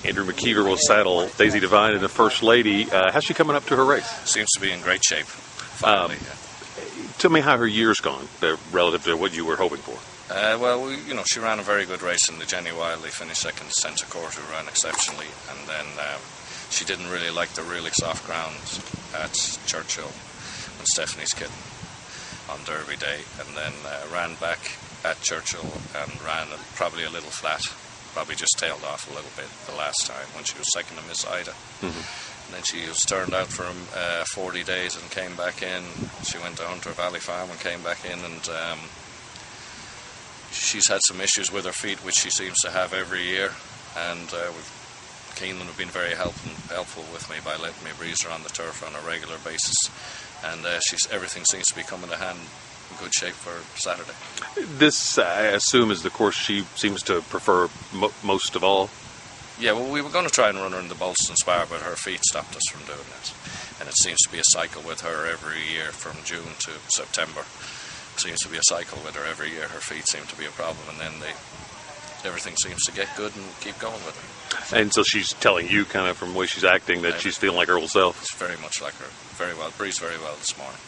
Andrew McKeever will saddle Daisy Devine in the First Lady. How's she coming up to her race? Seems to be in great shape. Finally. Tell me how her year's gone relative to what you were hoping for. She ran a very good race in the Jenny Wildly, finished second to Centre Court, who ran exceptionally, and then she didn't really like the really soft ground at Churchill when Stephanie's kidding on Derby Day, and then ran back at Churchill and ran probably a little flat, probably just tailed off a little bit the last time when she was second to Miss Ida. And then she was turned out for 40 days and came back in. She went to Hunter Valley Farm and came back in, and she's had some issues with her feet, which she seems to have every year, and Keeneland have been very helpful with me by letting me breeze her on the turf on a regular basis, and everything seems to be coming to hand in good shape for Saturday. This, I assume, is the course she seems to prefer most of all. Yeah, well, we were going to try and run her in the Bolston Spar, but her feet stopped us from doing it, and it seems to be a cycle with her every year from June to September. Seems to be a cycle with her every year. Her feet seem to be a problem, and then everything seems to get good and keep going with her. And so she's telling you, kind of from the way she's acting, that she's feeling like her old self. It's very much like her. Very well. Breathes very well this morning.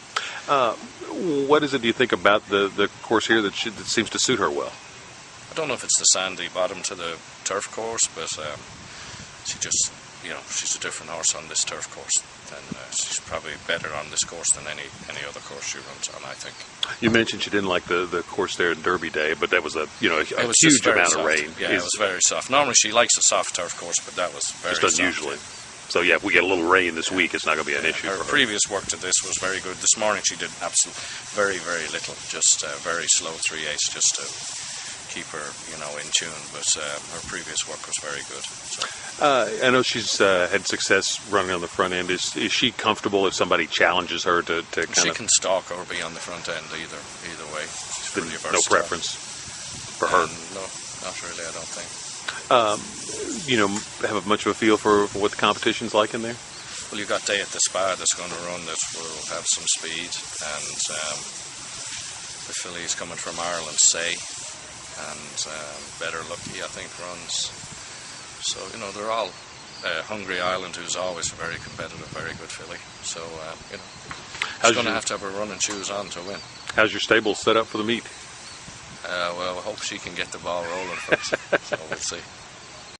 What is it, do you think, about the course here that seems to suit her well? I don't know if it's the sandy bottom to the turf course, but she just, she's a different horse on this turf course, and she's probably better on this course than any other course she runs on, I think. You mentioned she didn't like the course there in Derby Day, but that was a huge amount of rain. Yeah, it was very soft. Normally she likes a soft turf course, but that was very soft. Just unusually. So yeah, if we get a little rain this week, it's not going to be an issue for her. Her previous work to this was very good. This morning she did very, very little, just very slow 3/8, just to keep her, in tune. But her previous work was very good. So. I know she's had success running on the front end. Is she comfortable if somebody challenges her to kind of? She can stalk or be on the front end either way. She's pretty versatile. No preference for her. No, not really. I don't think. Have much of a feel for what the competition's like in there? Well, you've got Day at the Spa that's going to run that will have some speed, and the filly's coming from Ireland, Say, and Better Lucky, I think, runs. So, they're all Hungry Island, who's always a very competitive, very good filly. So, she's going to have her running shoes on to win. How's your stable set up for the meet? Well, I hope she can get the ball rolling first, so we'll see.